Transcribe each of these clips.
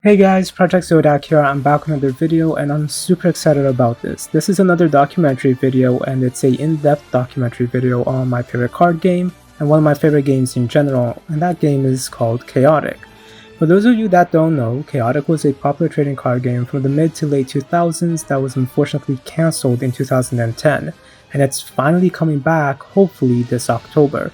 Hey guys, project-zodiac here. I'm back with another video and I'm super excited about this. This is another documentary video and it's a in-depth documentary video on my favorite card game and one of my favorite games in general, and that game is called Chaotic. For those of you that don't know, Chaotic was a popular trading card game from the mid to late 2000s that was unfortunately cancelled in 2010, and it's finally coming back hopefully this October.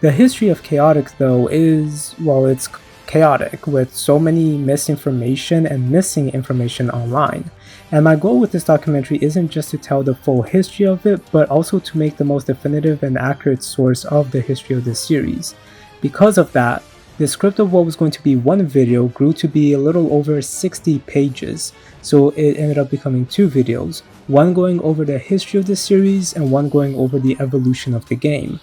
The history of Chaotic though is, well, it's chaotic with so many misinformation and missing information online. And my goal with this documentary isn't just to tell the full history of it, but also to make the most definitive and accurate source of the history of this series. Because of that, the script of what was going to be one video grew to be a little over 60 pages, so it ended up becoming two videos, one going over the history of the series and one going over the evolution of the game.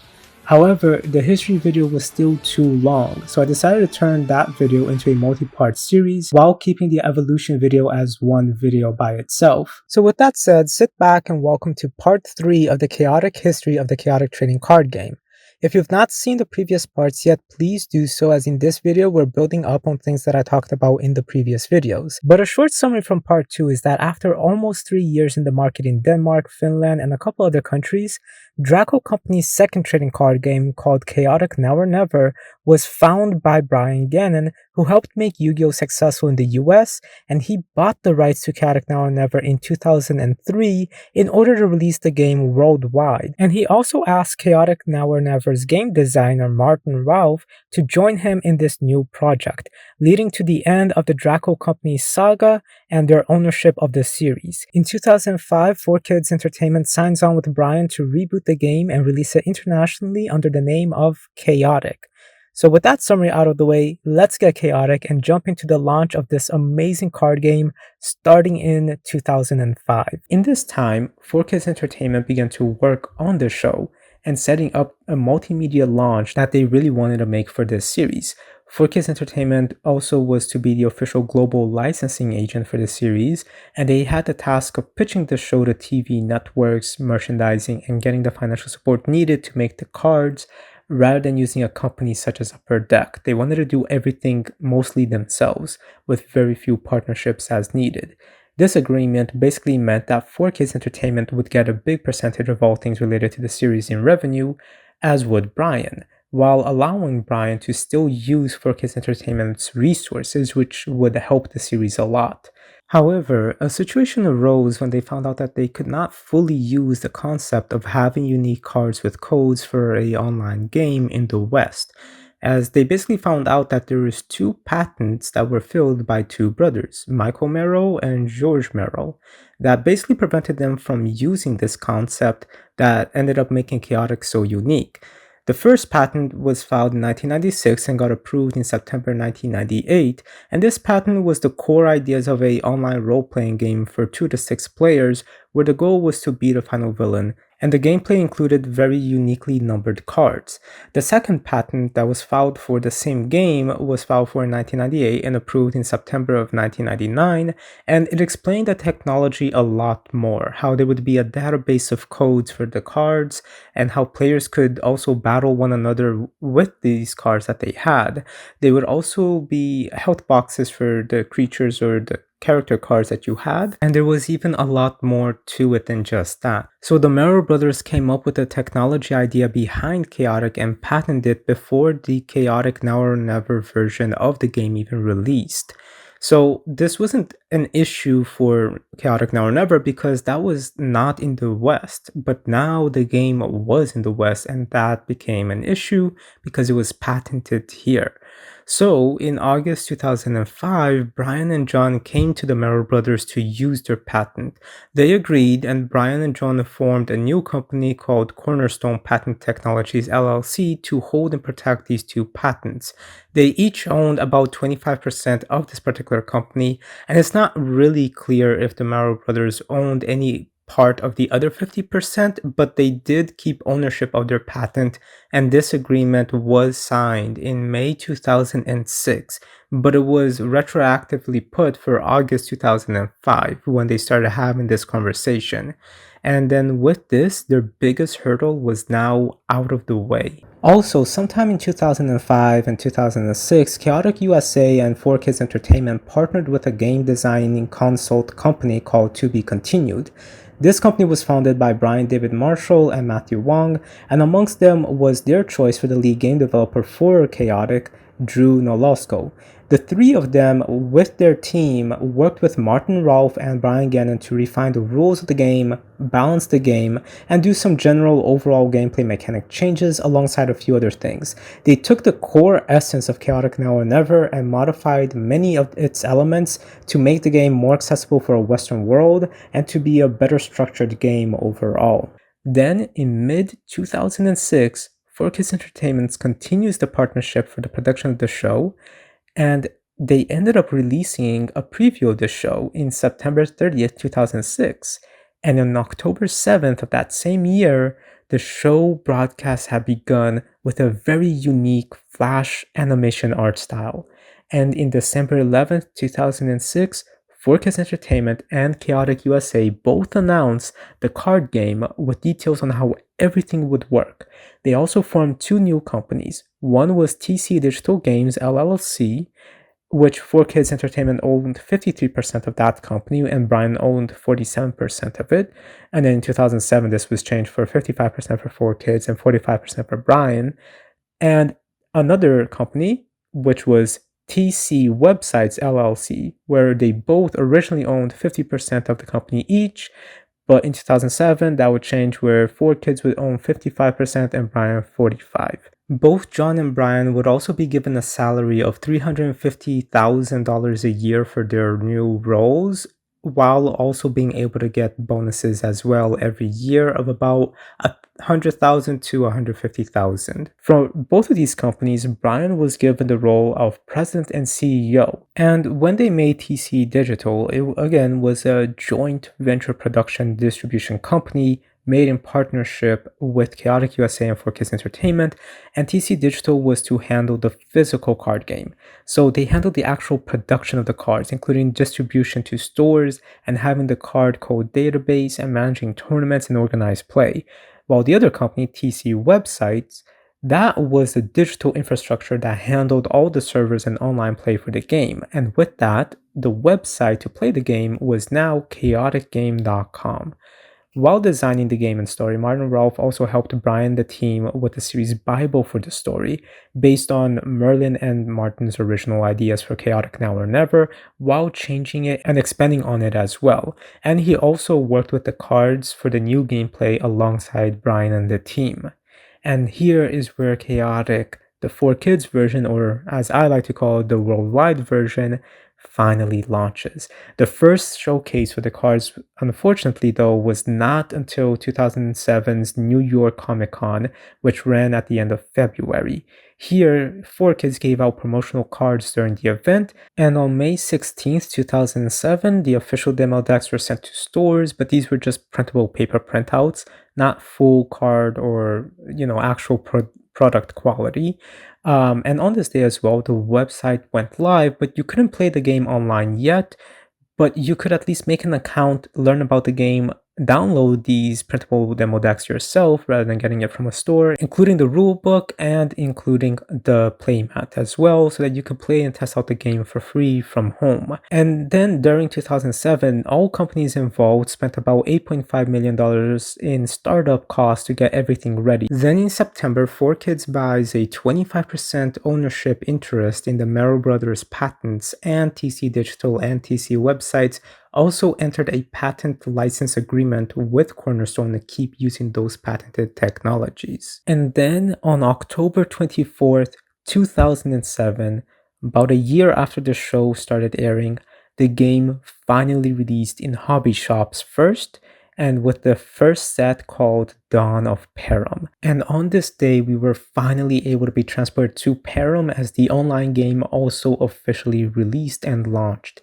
However, the history video was still too long, so I decided to turn that video into a multi-part series while keeping the evolution video as one video by itself. So with that said, sit back and welcome to part 3 of the chaotic history of the chaotic trading card game. If you've not seen the previous parts yet, please do so, as in this video we're building up on things that I talked about in the previous videos. But a short summary from part 2 is that after almost 3 years in the market in Denmark, Finland, and a couple other countries, Draco Company's second trading card game, called Chaotic Now or Never, was found by Brian Gannon, who helped make Yu-Gi-Oh! Successful in the US, and he bought the rights to Chaotic Now or Never in 2003 in order to release the game worldwide. And he also asked Chaotic Now or Never's game designer Martin Ralph to join him in this new project, leading to the end of the Draco Company's saga and their ownership of the series. In 2005, 4Kids Entertainment signs on with Brian to reboot the game and release it internationally under the name of Chaotic. So with that summary out of the way, let's get chaotic and jump into the launch of this amazing card game starting in 2005. In this time, 4Kids Entertainment began to work on the show and setting up a multimedia launch that they really wanted to make for this series. 4Kids Entertainment also was to be the official global licensing agent for the series, and they had the task of pitching the show to TV networks, merchandising, and getting the financial support needed to make the cards, rather than using a company such as Upper Deck. They wanted to do everything mostly themselves, with very few partnerships as needed. This agreement basically meant that 4Kids Entertainment would get a big percentage of all things related to the series in revenue, as would Brian, while allowing Brian to still use 4Kids Entertainment's resources, which would help the series a lot. However, a situation arose when they found out that they could not fully use the concept of having unique cards with codes for an online game in the West, as they basically found out that there was two patents that were filled by two brothers, Michael Merrill and George Merrill, that basically prevented them from using this concept that ended up making Chaotic so unique. The first patent was filed in 1996 and got approved in September 1998, and this patent was the core ideas of an online role-playing game for 2 to 6 players, where the goal was to beat a final villain, and the gameplay included very uniquely numbered cards. The second patent that was filed for the same game was filed for in 1998 and approved in September of 1999, and it explained the technology a lot more, how there would be a database of codes for the cards, and how players could also battle one another with these cards that they had. There would also be health boxes for the creatures or the character cards that you had, and there was even a lot more to it than just that. So the Merrill brothers came up with the technology idea behind Chaotic and patented it before the Chaotic Now or Never version of the game even released. So this wasn't an issue for Chaotic Now or Never because that was not in the West, but now the game was in the West and that became an issue because it was patented here. So in August 2005, Brian and John came to the Merrill brothers to use their patent. They agreed, and Brian and John formed a new company called Cornerstone Patent Technologies LLC to hold and protect these two patents. They each owned about 25% of this particular company, and it's not really clear if the Merrill brothers owned any part of the other 50%, but they did keep ownership of their patent, and this agreement was signed in May 2006, but it was retroactively put for August 2005 when they started having this conversation. And then with this, their biggest hurdle was now out of the way. Also, sometime in 2005 and 2006, Chaotic USA and 4Kids Entertainment partnered with a game designing consult company called To Be Continued. This company was founded by Brian David Marshall and Matthew Wong, and amongst them was their choice for the lead game developer for Chaotic, Drew Nolosko. The three of them, with their team, worked with Martin Rolfe and Brian Gannon to refine the rules of the game, balance the game, and do some general overall gameplay mechanic changes alongside a few other things. They took the core essence of Chaotic Now or Never and modified many of its elements to make the game more accessible for a Western world and to be a better structured game overall. Then, in mid 2006, 4Kids Entertainment continues the partnership for the production of the show, and they ended up releasing a preview of the show in September 30th, 2006. And on October 7th of that same year, the show broadcast had begun with a very unique flash animation art style. And in December 11th, 2006, 4Kids Entertainment and Chaotic USA both announced the card game with details on how everything would work. They also formed two new companies. One was TC Digital Games LLC, which 4Kids Entertainment owned 53% of that company and Brian owned 47% of it. And then in 2007, this was changed for 55% for 4Kids and 45% for Brian. And another company, which was TC Websites LLC, where they both originally owned 50% of the company each, but in 2007 that would change where 4Kids would own 55% and Brian 45%. Both John and Brian would also be given a salary of $350,000 a year for their new roles, while also being able to get bonuses as well every year of about $100,000 to $150,000. For both of these companies, Brian was given the role of president and CEO. And when they made TC Digital, it again was a joint venture production distribution company made in partnership with Chaotic USA and 4Kids Entertainment, and TC Digital was to handle the physical card game. So they handled the actual production of the cards, including distribution to stores and having the card code database and managing tournaments and organized play. While the other company, TC Websites, that was the digital infrastructure that handled all the servers and online play for the game. And with that, the website to play the game was now chaoticgame.com. While designing the game and story, Martin Rolfe also helped Brian the team with the series Bible for the story, based on Merlin and Martin's original ideas for Chaotic Now or Never, while changing it and expanding on it as well. And he also worked with the cards for the new gameplay alongside Brian and the team. And here is where Chaotic, the 4Kids version, or as I like to call it, the worldwide version, finally launches. The first showcase for the cards, unfortunately though, was not until 2007's New York Comic Con, which ran at the end of February. Here, 4Kids gave out promotional cards during the event, and on May 16th, 2007, the official demo decks were sent to stores, but these were just printable paper printouts, not full card or, actual product quality. And on this day as well, the website went live, but you couldn't play the game online yet, but you could at least make an account, learn about the game, download these printable demo decks yourself rather than getting it from a store, including the rulebook and including the playmat as well, so that you could play and test out the game for free from home. And then during 2007, all companies involved spent about $8.5 million in startup costs to get everything ready. Then in September, 4Kids buys a 25% ownership interest in the Merrill Brothers patents, and TC Digital and TC Websites also entered a patent license agreement with Cornerstone to keep using those patented technologies. And then on October 24th, 2007, about a year after the show started airing, the game finally released in hobby shops first, and with the first set called Dawn of Param. And on this day, we were finally able to be transported to Param as the online game also officially released and launched.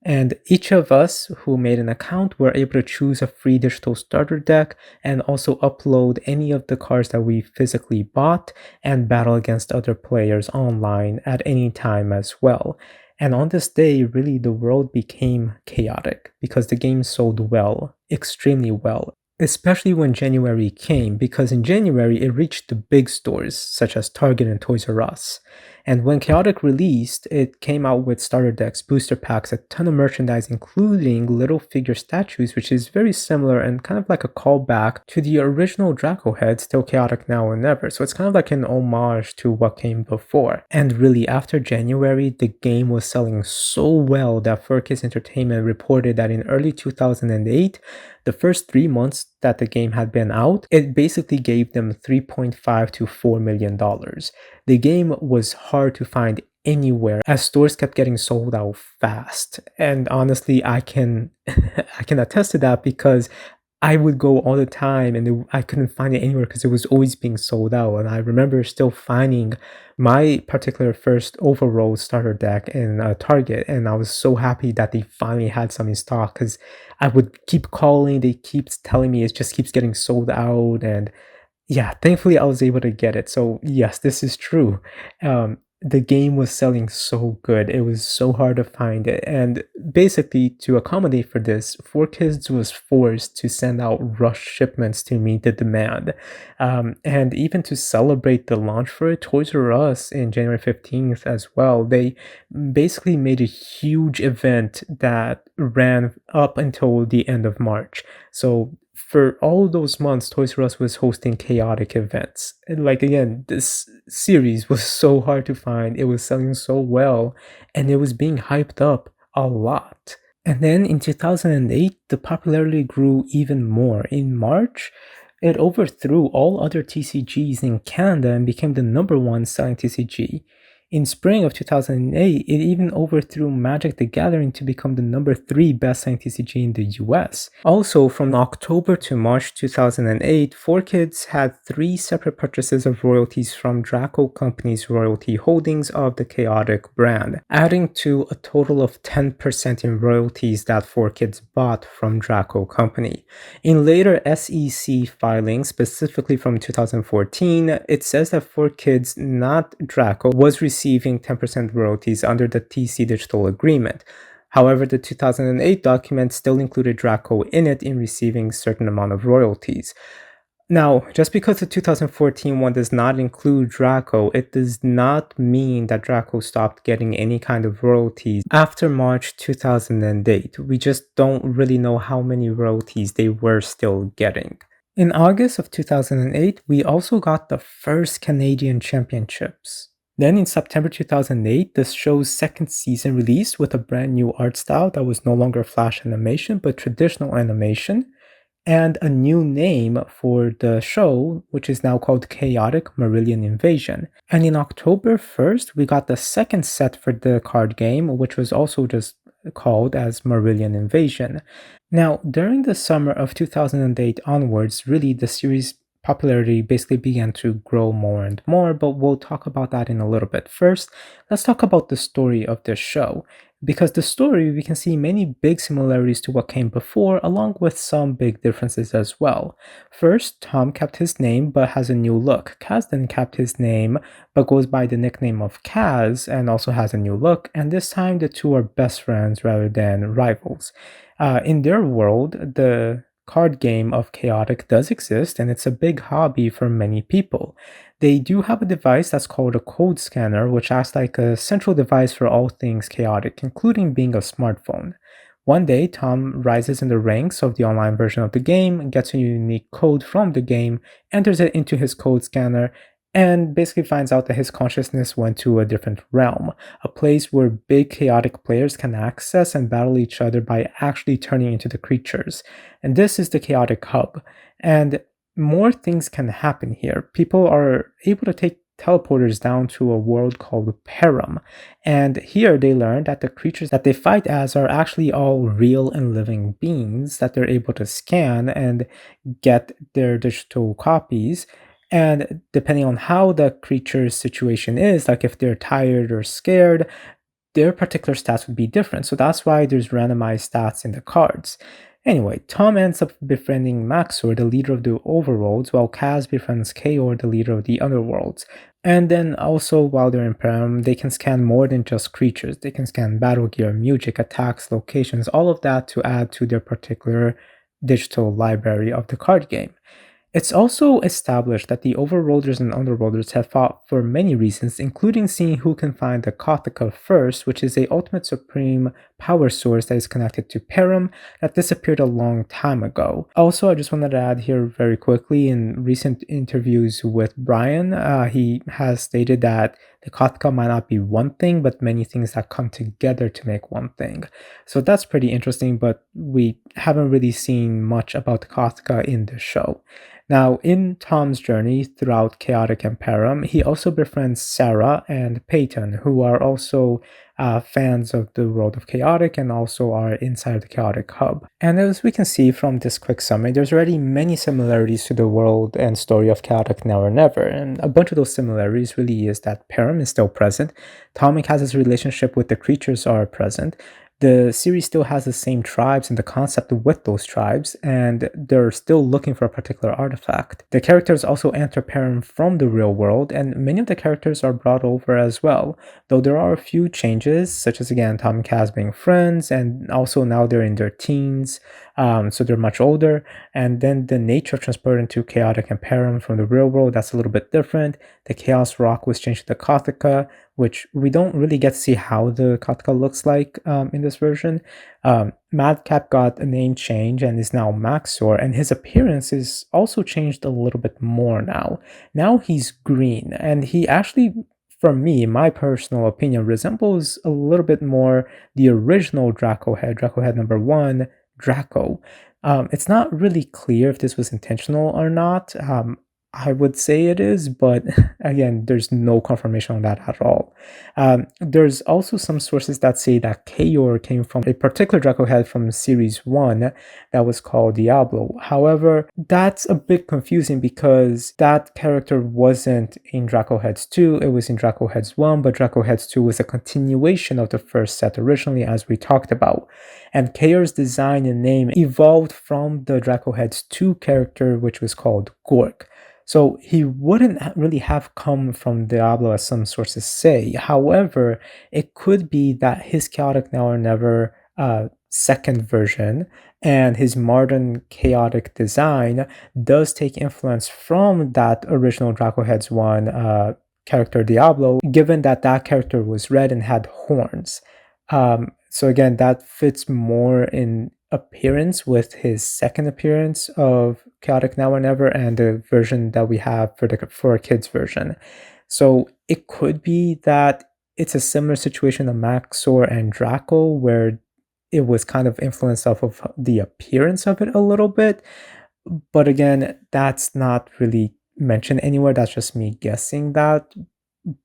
And each of us who made an account were able to choose a free digital starter deck and also upload any of the cards that we physically bought and battle against other players online at any time as well. And on this day, really the world became chaotic because the game sold well, extremely well. especially when January came, because in January it reached the big stores such as Target and Toys R Us. And when Chaotic released, it came out with starter decks, booster packs, a ton of merchandise, including little figure statues, which is very similar and kind of like a callback to the original Draco head, still Chaotic now and never. So it's kind of like an homage to what came before. And really, after January, the game was selling so well that 4Kids Entertainment reported that in early 2008, the first 3 months that the game had been out, it basically gave them $3.5 to $4 million. The game was hard to find anywhere as stores kept getting sold out fast. And honestly, I can I can attest to that because I would go all the time and I couldn't find it anywhere because it was always being sold out. And I remember still finding my particular first overall starter deck in Target, and I was so happy that they finally had some in stock because I would keep calling, they keep telling me it just keeps getting sold out, and yeah, thankfully I was able to get it. So yes, this is true. The game was selling so good. It was so hard to find it. And basically, to accommodate for this, 4Kids was forced to send out rush shipments to meet the demand. And even to celebrate the launch for it, Toys R Us in January 15th as well, they basically made a huge event that ran up until the end of March. So for all those months, Toys R Us was hosting chaotic events. And like again, this series was so hard to find. It was selling so well, and it was being hyped up a lot. And then in 2008, the popularity grew even more. In March, it overthrew all other TCGs in Canada and became the number one selling TCG. In spring of 2008, it even overthrew Magic the Gathering to become the number 3 best-selling TCG in the US. Also, from October to March 2008, 4Kids had 3 separate purchases of royalties from Draco Company's royalty holdings of the Chaotic brand, adding to a total of 10% in royalties that 4Kids bought from Draco Company. In later SEC filings, specifically from 2014, it says that 4Kids, not Draco, was receiving 10% royalties under the TC Digital agreement. However, the 2008 document still included Draco in it in receiving a certain amount of royalties. Now, just because the 2014 one does not include Draco, it does not mean that Draco stopped getting any kind of royalties after March 2008. We just don't really know how many royalties they were still getting. In August of 2008, we also got the first Canadian Championships. Then in September 2008, the show's second season released with a brand new art style that was no longer flash animation but traditional animation, and a new name for the show, which is now called Chaotic Marillion Invasion. And in October 1st, we got the second set for the card game, which was also just called as Marillion Invasion. Now, during the summer of 2008 onwards, really the series popularity basically began to grow more and more, but we'll talk about that in a little bit. First, let's talk about the story of this show. Because the story, we can see many big similarities to what came before, along with some big differences as well. First, Tom kept his name but has a new look. Kaz then kept his name but goes by the nickname of Kaz and also has a new look, and this time the two are best friends rather than rivals. In their world, the card game of Chaotic does exist, and it's a big hobby for many people. They do have a device that's called a code scanner, which acts like a central device for all things Chaotic, including being a smartphone. One day, Tom rises in the ranks of the online version of the game, gets a unique code from the game, enters it into his code scanner, and basically finds out that his consciousness went to a different realm, a place where big chaotic players can access and battle each other by actually turning into the creatures. And this is the chaotic hub. And more things can happen here. People are able to take teleporters down to a world called Param. And here they learn that the creatures that they fight as are actually all real and living beings that they're able to scan and get their digital copies. And depending on how the creature's situation is, like if they're tired or scared, their particular stats would be different. So that's why there's randomized stats in the cards. Anyway, Tom ends up befriending Maxor, the leader of the overworlds, while Kaz befriends Kaor, the leader of the underworlds. And then also, while they're in Param, they can scan more than just creatures. They can scan battle gear, music, attacks, locations, all of that to add to their particular digital library of the card game. It's also established that the overworlders and underworlders have fought for many reasons, including seeing who can find the Kataka first, which is a ultimate supreme power source that is connected to Param that disappeared a long time ago. Also, I just wanted to add here very quickly, in recent interviews with Brian, he has stated that the Kataka might not be one thing, but many things that come together to make one thing. So that's pretty interesting, but we haven't really seen much about the Kataka in the show. Now, in Tom's journey throughout Chaotic and Param, he also befriends Sarah and Peyton, who are also fans of the world of Chaotic and also are inside of the Chaotic Hub. And as we can see from this quick summary, there's already many similarities to the world and story of Chaotic Now or Never, and a bunch of those similarities really is that Param is still present, Tom and Kaz's relationship with the creatures are present, the series still has the same tribes and the concept with those tribes, and they're still looking for a particular artifact. The characters also enter Param from the real world, and many of the characters are brought over as well, though there are a few changes, such as again Tom and Kaz being friends, and also now they're in their teens, so they're much older, and then the nature of transporting to Chaotic and Param from the real world, that's a little bit different. The Chaos Rock was changed to Kataka, which we don't really get to see how the Kataka looks like in this version. Madcap got a name change and is now Maxor, and his appearance is also changed a little bit more now. Now he's green, and he actually, for me, my personal opinion, resembles a little bit more the original Draco Head number 1, Draco. It's not really clear if this was intentional or not. I would say it is, but again, there's no confirmation on that at all. There's also some sources that say that Kayor came from a particular Draco head from Series 1 that was called Diablo. However, that's a bit confusing because that character wasn't in Draco Heads 2, it was in Draco Heads 1, but Draco Heads 2 was a continuation of the first set originally, as we talked about. And Kayor's design and name evolved from the Draco Heads 2 character, which was called Gork. So he wouldn't really have come from Diablo, as some sources say. However, it could be that his Chaotic Now or Never second version and his modern chaotic design does take influence from that original Draco Heads 1 character Diablo, given that that character was red and had horns. So again, that fits more in appearance with his second appearance of Chaotic Now or Never and the version that we have for a kids version. So it could be that it's a similar situation to Maxor and Draco, where it was kind of influenced off of the appearance of it a little bit. But again, that's not really mentioned anywhere. That's just me guessing that.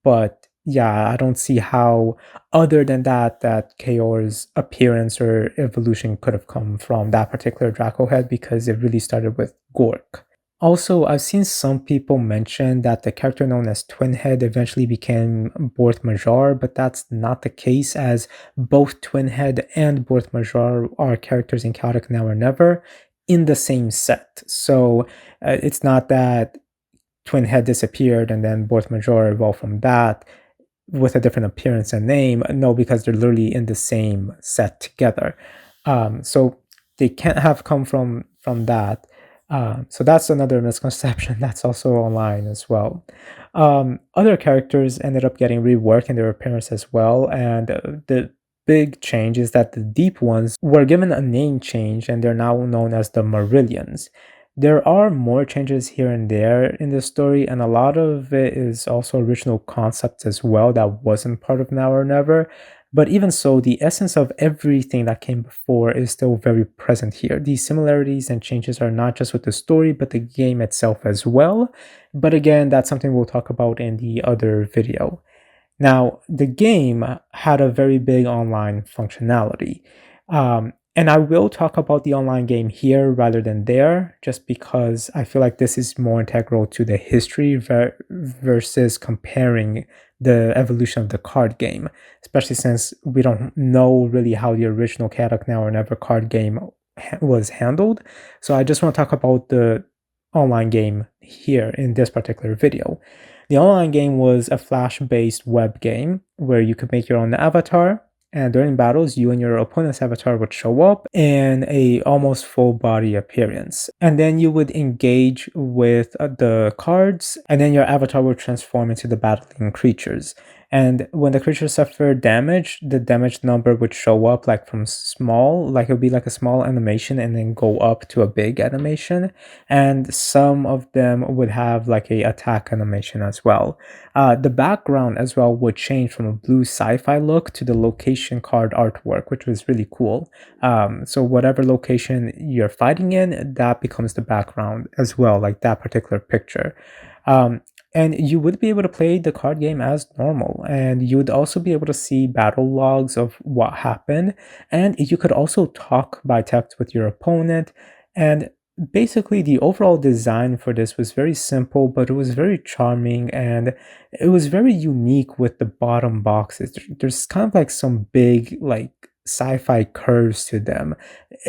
But yeah, I don't see how, other than that Kayor's appearance or evolution could have come from that particular Draco head, because it really started with Gork. Also, I've seen some people mention that the character known as Twin Head eventually became Borth Major, but that's not the case, as both Twin Head and Borth Major are characters in Chaotic Now or Never in the same set. So it's not that Twin Head disappeared and then Borth Major evolved from that with a different appearance and name. No, because they're literally in the same set together. So they can't have come from that. So that's another misconception that's also online as well. Other characters ended up getting reworked in their appearance as well, and the big change is that the deep ones were given a name change and they're now known as the Marillions. There are more changes here and there in the story, and a lot of it is also original concepts as well that wasn't part of Now or Never. But even so, the essence of everything that came before is still very present here. These similarities and changes are not just with the story, but the game itself as well. But again, that's something we'll talk about in the other video. Now, the game had a very big online functionality. And I will talk about the online game here rather than there, just because I feel like this is more integral to the history versus comparing the evolution of the card game, especially since we don't know really how the original Chaotic Now or Never card game was handled. So I just want to talk about the online game here in this particular video. The online game was a Flash-based web game where you could make your own avatar, And during battles, you and your opponent's avatar would show up in a almost full body appearance. And then you would engage with the cards, and then your avatar would transform into the battling creatures. And when the creatures suffer damage, the damage number would show up like from small, like it would be like a small animation and then go up to a big animation. And some of them would have like a attack animation as well. The background as well would change from a blue sci-fi look to the location card artwork, which was really cool. So whatever location you're fighting in, that becomes the background as well, like that particular picture. Um, and you would be able to play the card game as normal, and you would also be able to see battle logs of what happened, and you could also talk by text with your opponent. And basically, the overall design for this was very simple, but it was very charming, and it was very unique with the bottom boxes. There's kind of like some big, like, sci-fi curves to them.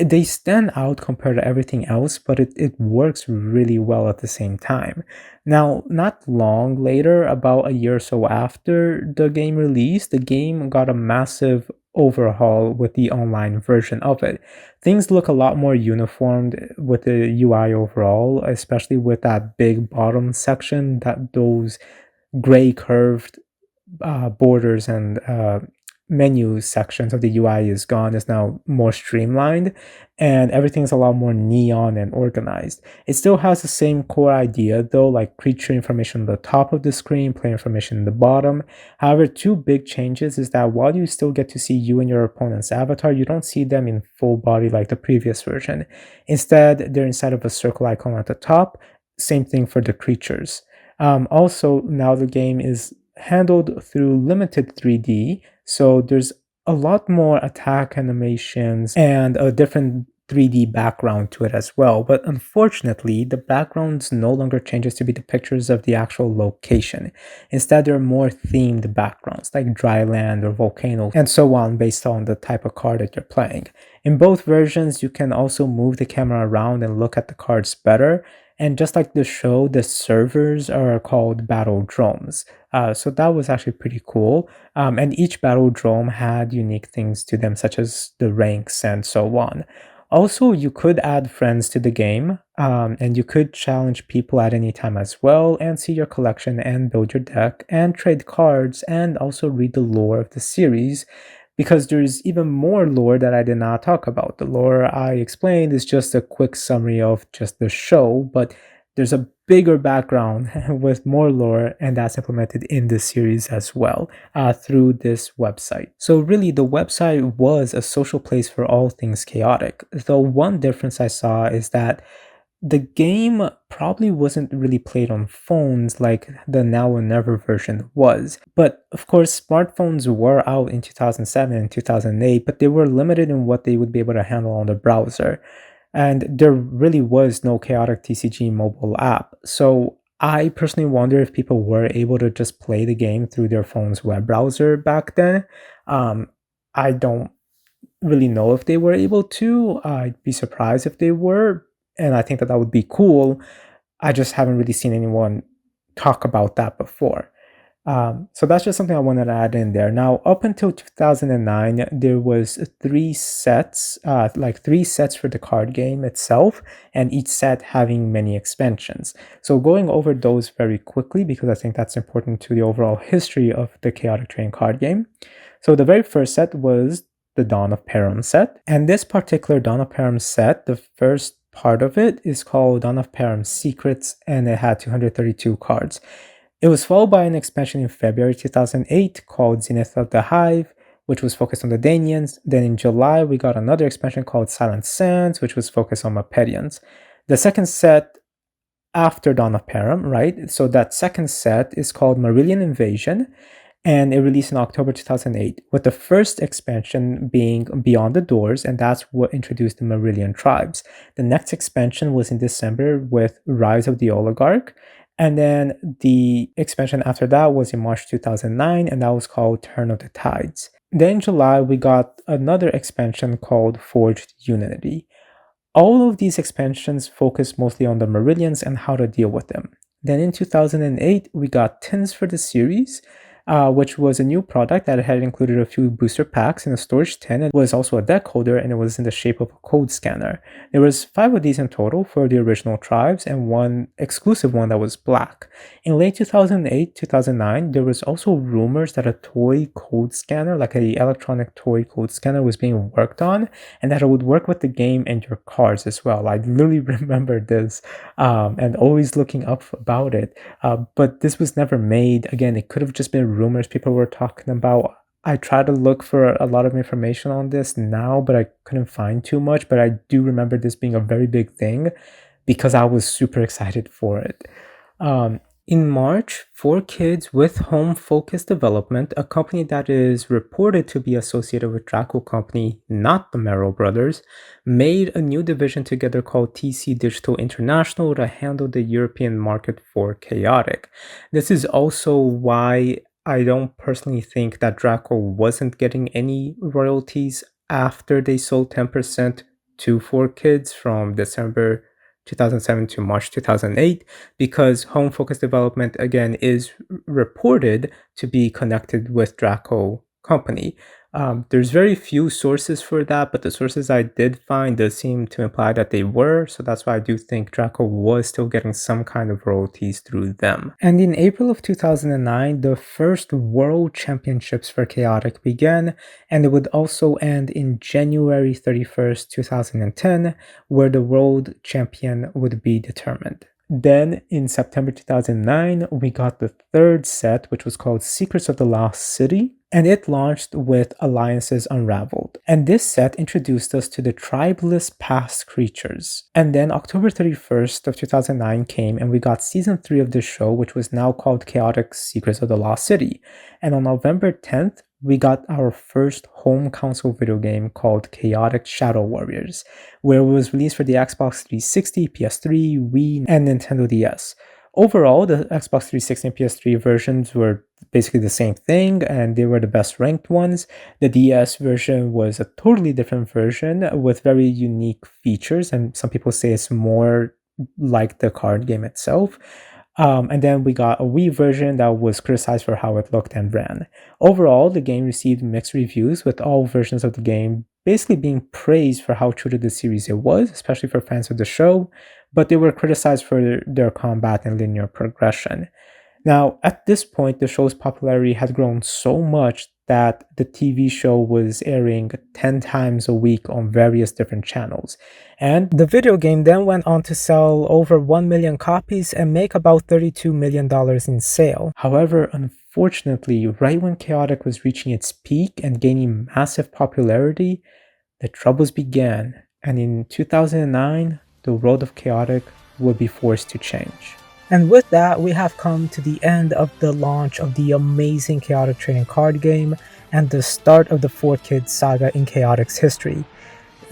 They stand out compared to everything else, but it works really well at the same time. Now, not long later, about a year or so after the game released, the game got a massive overhaul with the online version of it. Things look a lot more uniformed with the UI overall, especially with that big bottom section, that those gray curved borders and menu sections of the UI is gone, is now more streamlined, and everything's a lot more neon and organized. It still has the same core idea though, like creature information on the top of the screen, player information in the bottom. However, two big changes is that while you still get to see you and your opponent's avatar, you don't see them in full body like the previous version. Instead, they're inside of a circle icon at the top. Same thing for the creatures. Also, now the game is handled through limited 3D, so there's a lot more attack animations and a different 3D background to it as well. But unfortunately, the backgrounds no longer changes to be the pictures of the actual location. Instead, there are more themed backgrounds like dry land or volcanoes and so on based on the type of card that you're playing. In both versions, you can also move the camera around and look at the cards better. And just like the show, the servers are called battle drones. So that was actually pretty cool. And each battle drone had unique things to them, such as the ranks and so on. Also, you could add friends to the game, and you could challenge people at any time as well, and see your collection and build your deck, and trade cards, and also read the lore of the series, because there's even more lore that I did not talk about. The lore I explained is just a quick summary of just the show, but there's a bigger background with more lore, and that's implemented in this series as well through this website. So really, the website was a social place for all things chaotic. The one difference I saw is that the game probably wasn't really played on phones like the Now or Never version was. But of course, smartphones were out in 2007 and 2008, but they were limited in what they would be able to handle on the browser. And there really was no Chaotic TCG mobile app. So I personally wonder if people were able to just play the game through their phone's web browser back then. I don't really know if they were able to. I'd be surprised if they were, and I think that that would be cool. I just haven't really seen anyone talk about that before. So that's just something I wanted to add in there. Now, up until 2009, there was three sets, like three sets for the card game itself, and each set having many expansions. So going over those very quickly, because I think that's important to the overall history of the Chaotic Train card game. So the very first set was the Dawn of Peril set, and this particular Dawn of Peril set, the first part of it is called Dawn of Peril Secrets, and it had 232 cards. It was followed by an expansion in February 2008 called Zenith of the Hive, which was focused on the Danians. Then in July, we got another expansion called Silent Sands, which was focused on Mapedians. The second set after Dawn of Peril, right? So that second set is called Marillion Invasion, and it released in October 2008, with the first expansion being Beyond the Doors, and that's what introduced the Marillion tribes. The next expansion was in December with Rise of the Oligarch, and then the expansion after that was in March 2009, and that was called Turn of the Tides. Then in July, we got another expansion called Forged Unity. All of these expansions focus mostly on the Marillions and how to deal with them. Then in 2008, we got tins for the series. which was a new product that had included a few booster packs and a storage tin. It was also a deck holder, and it was in the shape of a code scanner. There was 5 of these in total for the original tribes and one exclusive one that was black. In late 2008-2009, there was also rumors that a toy code scanner, like an electronic toy code scanner, was being worked on, and that it would work with the game and your cards as well. I literally remember this and always looking up about it, but this was never made. Again, it could have just been rumors people were talking about. I tried to look for a lot of information on this now, but I couldn't find too much. But I do remember this being a very big thing because I was super excited for it. In March, 4Kids with Home Focus Development, a company that is reported to be associated with Draco Company, not the Merrill Brothers, made a new division together called TC Digital International to handle the European market for Chaotic. This is also why I don't personally think that Draco wasn't getting any royalties after they sold 10% to 4Kids from December 2007 to March 2008, because Home Focus Development again is reported to be connected with Draco Company. There's very few sources for that, but the sources I did find does seem to imply that they were, so that's why I do think Draco was still getting some kind of royalties through them. And in April of 2009, the first World Championships for Chaotic began, and it would also end in January 31st, 2010, where the world champion would be determined. Then in September 2009, we got the third set, which was called Secrets of the Lost City, and it launched with Alliances Unraveled. And this set introduced us to the tribeless past creatures. And then October 31st of 2009 came, and we got season 3 of the show, which was now called Chaotic Secrets of the Lost City. And on November 10th, we got our first home console video game called Chaotic Shadow Warriors, where it was released for the Xbox 360, PS3, Wii, and Nintendo DS. Overall, the Xbox 360 and PS3 versions were basically the same thing, and they were the best ranked ones. The DS version was a totally different version with very unique features, and some people say it's more like the card game itself. And then we got a Wii version that was criticized for how it looked and ran. Overall, the game received mixed reviews, with all versions of the game basically being praised for how true to the series it was, especially for fans of the show, but they were criticized for their combat and linear progression. Now, at this point, the show's popularity had grown so much that the TV show was airing 10 times a week on various different channels. And the video game then went on to sell over 1 million copies and make about $32 million in sale. However, unfortunately, right when Chaotic was reaching its peak and gaining massive popularity, the troubles began. And in 2009, the world of Chaotic would be forced to change. And with that, we have come to the end of the launch of the amazing Chaotic trading card game and the start of the 4Kids saga in Chaotic's history.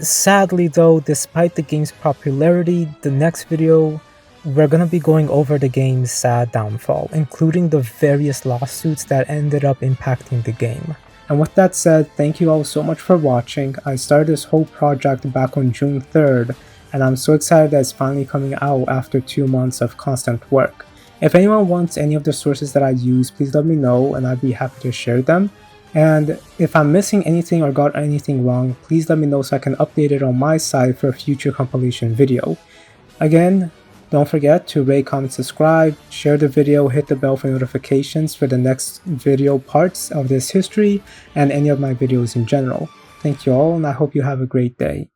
Sadly though, despite the game's popularity, the next video we're going to be going over the game's sad downfall, including the various lawsuits that ended up impacting the game. And with that said, thank you all so much for watching. I started this whole project back on June 3rd, and I'm so excited that it's finally coming out after 2 months of constant work. If anyone wants any of the sources that I use, please let me know and I'd be happy to share them. And if I'm missing anything or got anything wrong, please let me know so I can update it on my side for a future compilation video. Again, don't forget to rate, comment, subscribe, share the video, hit the bell for notifications for the next video parts of this history and any of my videos in general. Thank you all, and I hope you have a great day.